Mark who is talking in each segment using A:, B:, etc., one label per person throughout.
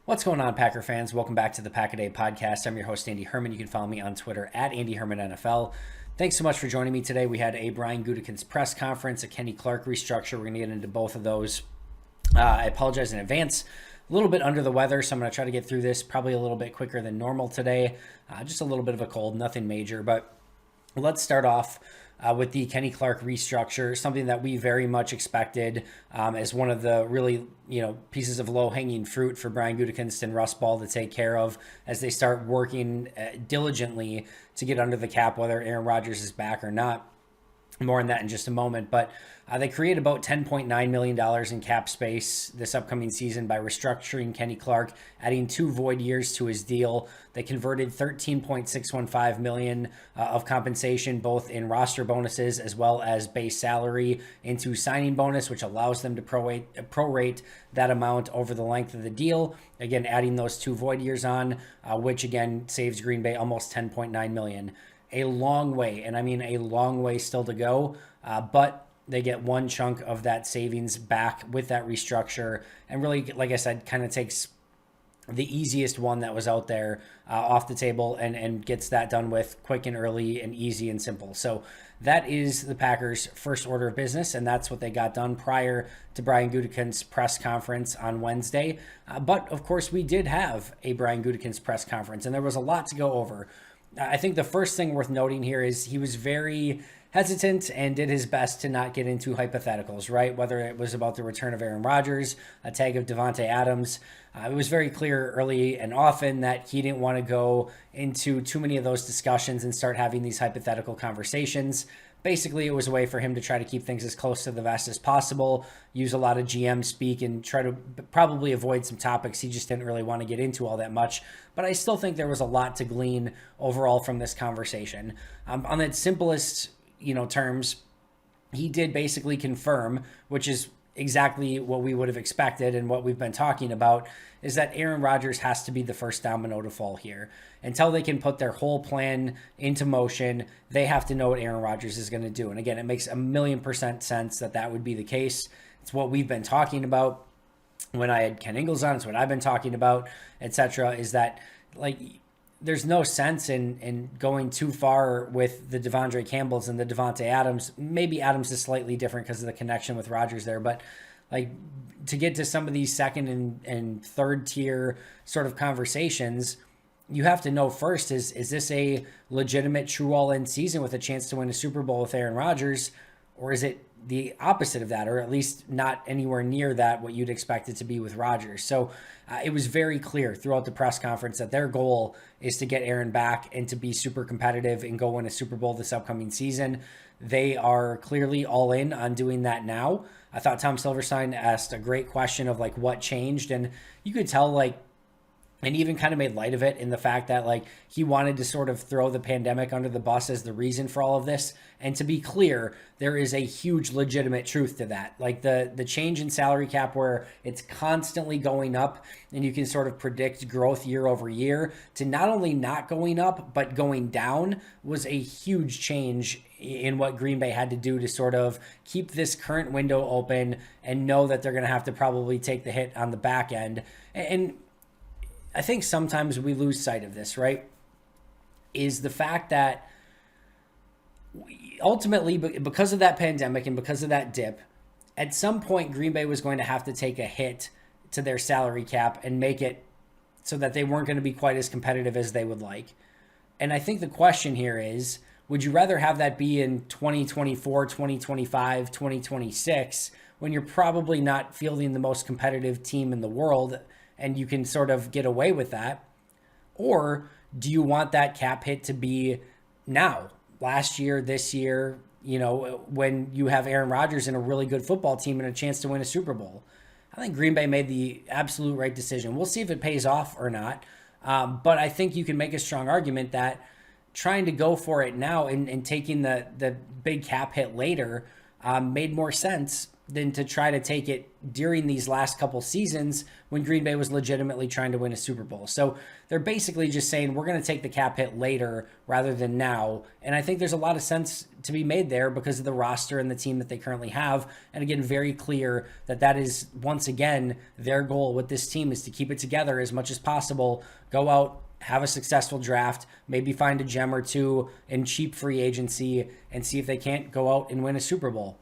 A: What's going on, Packer fans? Welcome back to the Pack a Day podcast. I'm your host, Andy Herman. You can follow me on Twitter at Andy Herman NFL. Thanks so much for joining me today. We had a Brian Gutekunst press conference, a Kenny Clark restructure. We're going to get into both of those. I apologize in advance. A little bit under the weather, so I'm going to try to get through this probably a little bit quicker than normal today. Just a little bit of a cold, nothing major. But let's start off with the Kenny Clark restructure, something that we very much expected as one of the really, pieces of low-hanging fruit for Brian Gutekunst and Russ Ball to take care of as they start working diligently to get under the cap, whether Aaron Rodgers is back or not. More on that in just a moment, but they create about $10.9 million in cap space this upcoming season by restructuring Kenny Clark, adding 2 void years to his deal. They converted $13.615 million of compensation, both in roster bonuses as well as base salary, into signing bonus, which allows them to prorate that amount over the length of the deal. Again, adding those 2 void years on, which again saves Green Bay almost $10.9 million. A long way, and I mean a long way still to go, but they get one chunk of that savings back with that restructure, and really, like I said, kind of takes the easiest one that was out there off the table and gets that done with quick and early and easy and simple. So that is the Packers' first order of business, and that's what they got done prior to Brian Gutekunst's press conference on Wednesday. But, of course, we did have a Brian Gutekunst press conference, and there was a lot to go over. I think the first thing worth noting here is he was very hesitant and did his best to not get into hypotheticals, right? Whether it was about the return of Aaron Rodgers, a tag of Davante Adams. It was very clear early and often that he didn't want to go into too many of those discussions and start having these hypothetical conversations. Basically, it was a way for him to try to keep things as close to the vest as possible, use a lot of GM speak, and try to probably avoid some topics he just didn't really want to get into all that much. But I still think there was a lot to glean overall from this conversation. On its simplest, terms, he did basically confirm, which is exactly what we would have expected and what we've been talking about, is that Aaron Rodgers has to be the first domino to fall here. Until they can put their whole plan into motion, they have to know what Aaron Rodgers is going to do. And again, it makes 1,000,000% sense that would be the case. It's what we've been talking about when I had Ken Ingles on. It's what I've been talking about, etc. Is that, there's no sense in going too far with the Devondre Campbells and the Davante Adams. Maybe Adams is slightly different because of the connection with Rodgers there, but to get to some of these second and third tier sort of conversations, you have to know first, is this a legitimate true all-in season with a chance to win a Super Bowl with Aaron Rodgers, or is it the opposite of that, or at least not anywhere near that, what you'd expect it to be with Rodgers? So it was very clear throughout the press conference that their goal is to get Aaron back and to be super competitive and go win a Super Bowl this upcoming season. They are clearly all in on doing that now. I thought Tom Silverstein asked a great question of what changed, and you could tell and even kind of made light of it in the fact that he wanted to sort of throw the pandemic under the bus as the reason for all of this. And to be clear, there is a huge legitimate truth to that. The change in salary cap where it's constantly going up and you can sort of predict growth year over year, to not only not going up but going down, was a huge change in what Green Bay had to do to sort of keep this current window open and know that they're going to have to probably take the hit on the back end. And I think sometimes we lose sight of this, right? Is the fact that ultimately, because of that pandemic and because of that dip, at some point Green Bay was going to have to take a hit to their salary cap and make it so that they weren't going to be quite as competitive as they would like. And I think the question here is, would you rather have that be in 2024, 2025, 2026, when you're probably not fielding the most competitive team in the world and you can sort of get away with that? Or do you want that cap hit to be now, last year, this year, when you have Aaron Rodgers and a really good football team and a chance to win a Super Bowl? I think Green Bay made the absolute right decision. We'll see if it pays off or not. But I think you can make a strong argument that trying to go for it now and taking the big cap hit later made more sense than to try to take it during these last couple seasons when Green Bay was legitimately trying to win a Super Bowl. So they're basically just saying we're going to take the cap hit later rather than now. And I think there's a lot of sense to be made there because of the roster and the team that they currently have. And again, very clear that that is, once again, their goal with this team is to keep it together as much as possible, go out, have a successful draft, maybe find a gem or two in cheap free agency, and see if they can't go out and win a Super Bowl.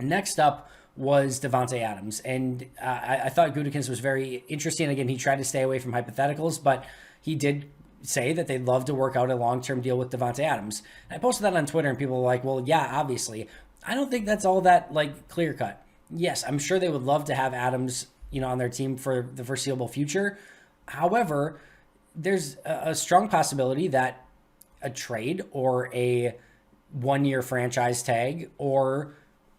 A: Next up was Davante Adams, and I thought Gutekunst was very interesting. Again, he tried to stay away from hypotheticals, but he did say that they'd love to work out a long-term deal with Davante Adams. And I posted that on Twitter, and people were like, well, yeah, obviously. I don't think that's all that clear-cut. Yes, I'm sure they would love to have Adams, on their team for the foreseeable future. However, there's a strong possibility that a trade or a one-year franchise tag or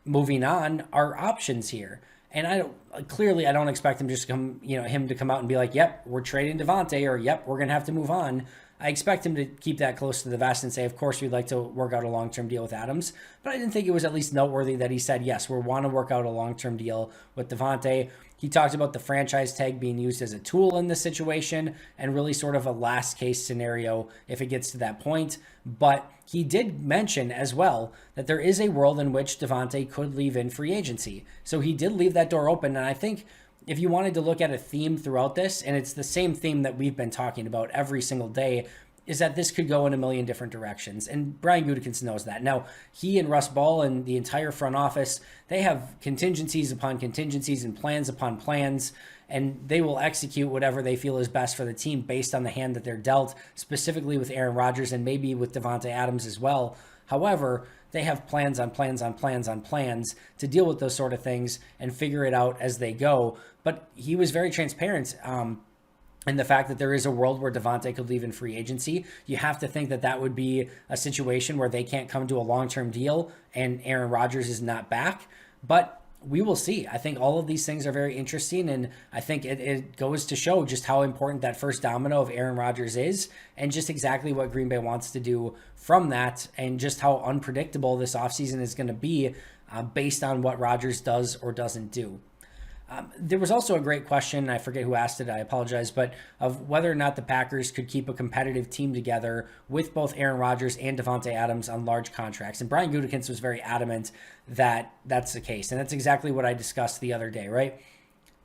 A: moving on are options here. And I don't expect him just to come, him to come out and be like, yep, we're trading Davante, or yep, we're going to have to move on. I expect him to keep that close to the vest and say, of course, we'd like to work out a long-term deal with Adams. But I didn't think it was at least noteworthy that he said, yes, we want to work out a long-term deal with Davante. He talked about the franchise tag being used as a tool in this situation and really sort of a last case scenario if it gets to that point. But he did mention as well that there is a world in which Davante could leave in free agency. So he did leave that door open. And I think if you wanted to look at a theme throughout this, and it's the same theme that we've been talking about every single day, is that this could go in a million different directions. And Brian Gutekunst knows that. Now, he and Russ Ball and the entire front office, they have contingencies upon contingencies and plans upon plans, and they will execute whatever they feel is best for the team based on the hand that they're dealt, specifically with Aaron Rodgers and maybe with Davante Adams as well. However, they have plans on plans on plans on plans to deal with those sort of things and figure it out as they go. But he was very transparent and the fact that there is a world where Davante could leave in free agency. You have to think that that would be a situation where they can't come to a long-term deal and Aaron Rodgers is not back. But we will see. I think all of these things are very interesting, and I think it goes to show just how important that first domino of Aaron Rodgers is and just exactly what Green Bay wants to do from that and just how unpredictable this offseason is going to be based on what Rodgers does or doesn't do. There was also a great question, I forget who asked it, I apologize, but of whether or not the Packers could keep a competitive team together with both Aaron Rodgers and Davante Adams on large contracts. And Brian Gutekunst was very adamant that that's the case. And that's exactly what I discussed the other day, right?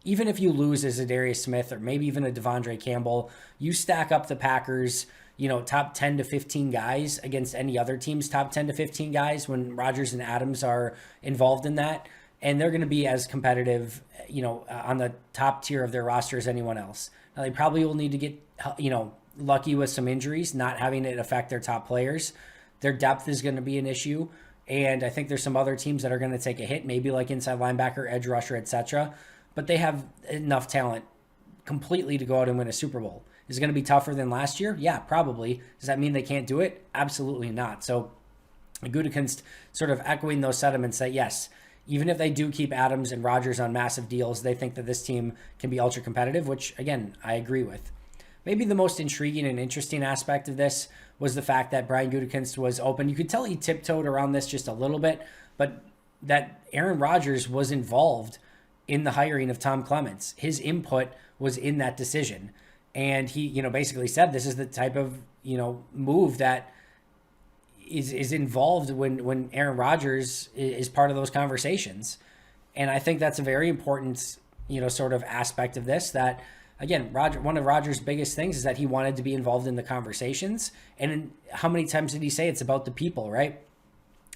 A: Even if you lose as a Darius Smith or maybe even a Devondre Campbell, you stack up the Packers, top 10 to 15 guys against any other team's top 10 to 15 guys when Rodgers and Adams are involved in that. And they're going to be as competitive, on the top tier of their roster as anyone else. Now, they probably will need to get, lucky with some injuries, not having it affect their top players. Their depth is going to be an issue. And I think there's some other teams that are going to take a hit, maybe like inside linebacker, edge rusher, etc. But they have enough talent completely to go out and win a Super Bowl. Is it going to be tougher than last year? Yeah, probably. Does that mean they can't do it? Absolutely not. So Gutekunst sort of echoing those sentiments that, yes, even if they do keep Adams and Rodgers on massive deals, they think that this team can be ultra competitive, which, again, I agree with. Maybe the most intriguing and interesting aspect of this was the fact that Brian Gutekunst was open. You could tell he tiptoed around this just a little bit, but that Aaron Rodgers was involved in the hiring of Tom Clements. His input was in that decision. And he, basically said this is the type of, move that is involved when Aaron Rodgers is part of those conversations. And I think that's a very important, sort of aspect of this that, again, one of Rodgers' biggest things is that he wanted to be involved in the conversations. And how many times did he say it's about the people, right?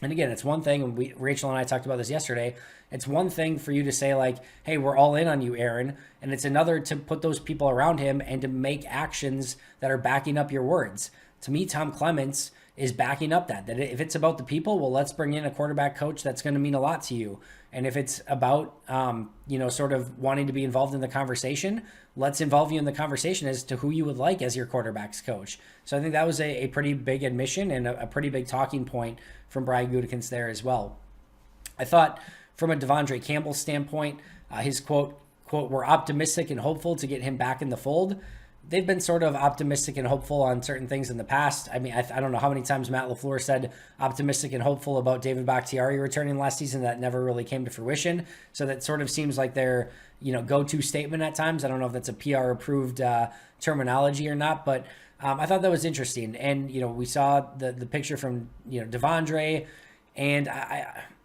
A: And again, it's one thing, and Rachel and I talked about this yesterday, it's one thing for you to say like, hey, we're all in on you, Aaron. And it's another to put those people around him and to make actions that are backing up your words. To me, Tom Clements is backing up that if it's about the people, well, let's bring in a quarterback coach that's going to mean a lot to you. And if it's about, sort of wanting to be involved in the conversation, let's involve you in the conversation as to who you would like as your quarterback's coach. So I think that was a pretty big admission and a pretty big talking point from Brian Gutekunst there as well. I thought from a Devondre Campbell standpoint, his quote, we're optimistic and hopeful to get him back in the fold. they've been sort of optimistic and hopeful on certain things in the past. I mean, I don't know how many times Matt LaFleur said optimistic and hopeful about David Bakhtiari returning last season. That never really came to fruition. So that sort of seems like their, go-to statement at times. I don't know if that's a PR approved terminology or not, but I thought that was interesting. And, we saw the picture from, Devondre, and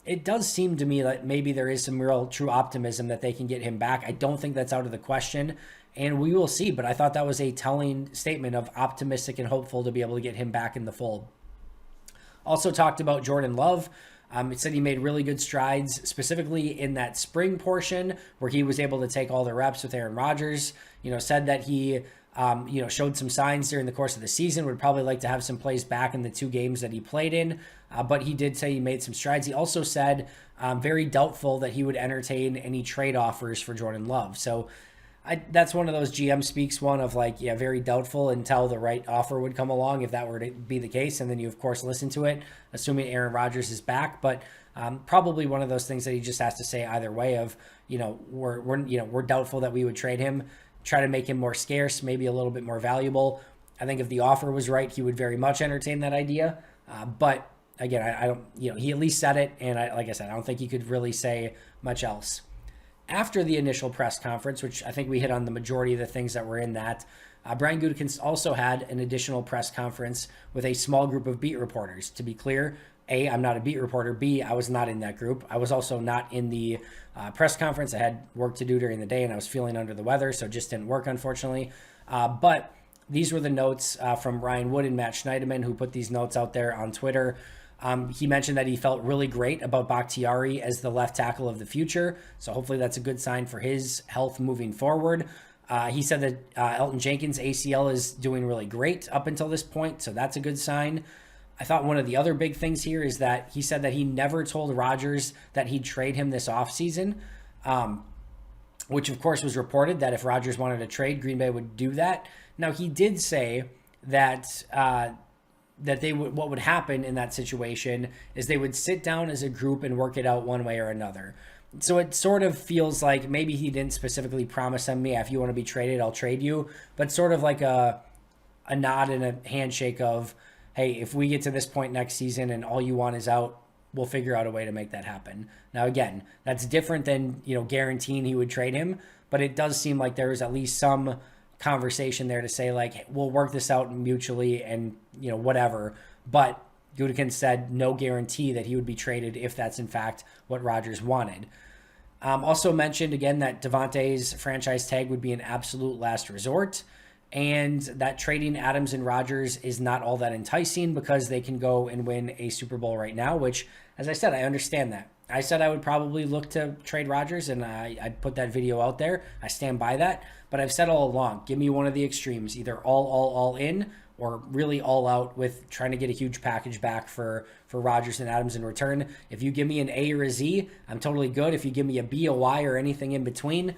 A: it does seem to me like maybe there is some real true optimism that they can get him back. I don't think that's out of the question, and we will see. But I thought that was a telling statement of optimistic and hopeful to be able to get him back in the fold. Also talked about Jordan Love. It said he made really good strides, specifically in that spring portion where he was able to take all the reps with Aaron Rodgers. Said that he showed some signs during the course of the season, would probably like to have some plays back in the 2 games that he played in. But he did say he made some strides. He also said very doubtful that he would entertain any trade offers for Jordan Love. So that's one of those GM speaks one of very doubtful until the right offer would come along, if that were to be the case. And then you, of course, listen to it, assuming Aaron Rodgers is back. But probably one of those things that he just has to say either way of, we're doubtful that we would trade him, try to make him more scarce, maybe a little bit more valuable. I think if the offer was right, he would very much entertain that idea. But again, I don't, he at least said it. And like I said, I don't think he could really say much else. After the initial press conference, which I think we hit on the majority of the things that were in that, Brian Gutekunst also had an additional press conference with a small group of beat reporters. To be clear, A, I'm not a beat reporter. B, I was not in that group. I was also not in the press conference. I had work to do during the day, and I was feeling under the weather, so it just didn't work, unfortunately. But these were the notes from Ryan Wood and Matt Schneiderman, who put these notes out there on Twitter. He mentioned that he felt really great about Bakhtiari as the left tackle of the future. So hopefully that's a good sign for his health moving forward. He said that Elton Jenkins' ACL is doing really great up until this point. So that's a good sign. I thought one of the other big things here is that he said that he never told Rodgers that he'd trade him this offseason, which of course was reported that if Rodgers wanted to trade, Green Bay would do that. Now he did say that what would happen in that situation is they would sit down as a group and work it out one way or another. So it sort of feels like maybe he didn't specifically promise them, if you want to be traded, I'll trade you, but sort of like a nod and a handshake of, hey, if we get to this point next season and all you want is out, we'll figure out a way to make that happen. Now, again, that's different than, guaranteeing he would trade him, but it does seem like there was at least some conversation there to say we'll work this out mutually and whatever. But Gutekunst said no guarantee that he would be traded if that's in fact what Rodgers wanted. Also mentioned again that Devontae's franchise tag would be an absolute last resort, and that trading Adams and Rodgers is not all that enticing because they can go and win a Super Bowl right now, which, as I said, I understand that. I said I would probably look to trade Rodgers, and I put that video out there. I stand by that. But I've said all along, give me one of the extremes, either all in, or really all out with trying to get a huge package back for Rodgers and Adams in return. If you give me an A or a Z, I'm totally good. If you give me a B, a Y, or anything in between,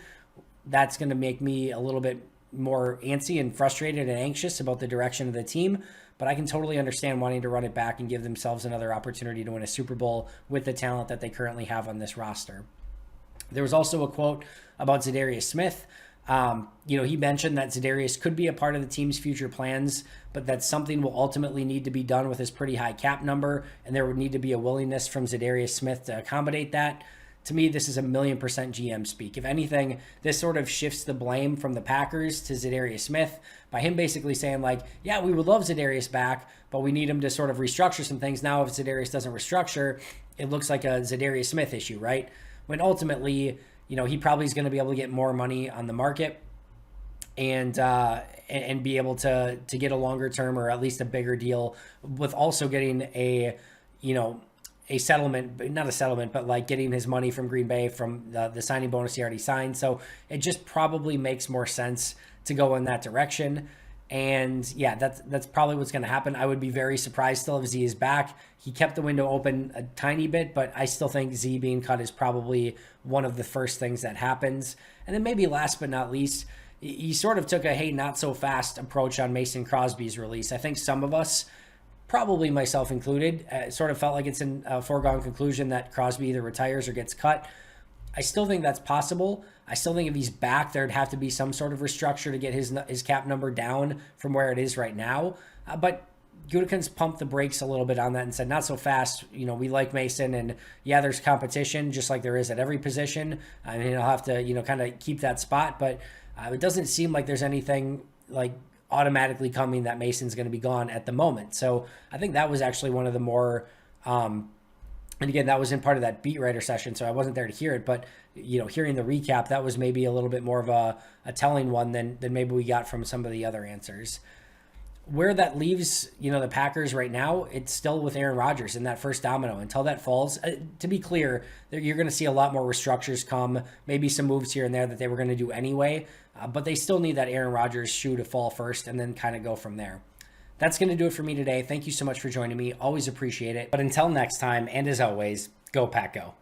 A: that's going to make me a little bit more antsy and frustrated and anxious about the direction of the team. But I can totally understand wanting to run it back and give themselves another opportunity to win a Super Bowl with the talent that they currently have on this roster. There was also a quote about Zadarius Smith. He mentioned that Zadarius could be a part of the team's future plans, but that something will ultimately need to be done with his pretty high cap number, and there would need to be a willingness from Zadarius Smith to accommodate that. To me, this is 1,000,000% GM speak. If anything, this sort of shifts the blame from the Packers to Zadarius Smith by him basically saying yeah, we would love Zadarius back, but we need him to sort of restructure some things. Now, if Zadarius doesn't restructure, it looks like a Zadarius Smith issue, right? When ultimately, he probably is going to be able to get more money on the market and be able to get a longer term or at least a bigger deal, with also getting a settlement, not a settlement, but getting his money from Green Bay from the signing bonus he already signed. So it just probably makes more sense to go in that direction. And yeah, that's probably what's going to happen. I would be very surprised still if Z is back. He kept the window open a tiny bit, but I still think Z being cut is probably one of the first things that happens. And then maybe last but not least, he sort of took a hey, not so fast approach on Mason Crosby's release. I think some of us, probably myself included, sort of felt like it's a foregone conclusion that Crosby either retires or gets cut. I still think that's possible. I still think if he's back, there'd have to be some sort of restructure to get his cap number down from where it is right now. But Gutekunst pumped the brakes a little bit on that and said, not so fast. We like Mason, and yeah, there's competition just like there is at every position. I mean, he'll have to, kind of keep that spot, but it doesn't seem like there's anything like automatically coming that Mason's going to be gone at the moment. So I think that was actually one of the more, and again, that was in part of that beat writer session, so I wasn't there to hear it, but hearing the recap, that was maybe a little bit more of a telling one than maybe we got from some of the other answers. Where that leaves, the Packers right now, it's still with Aaron Rodgers in that first domino. Until that falls, to be clear, you're going to see a lot more restructures come, maybe some moves here and there that they were going to do anyway, but they still need that Aaron Rodgers shoe to fall first and then kind of go from there. That's going to do it for me today. Thank you so much for joining me. Always appreciate it. But until next time, and as always, go Pack Go.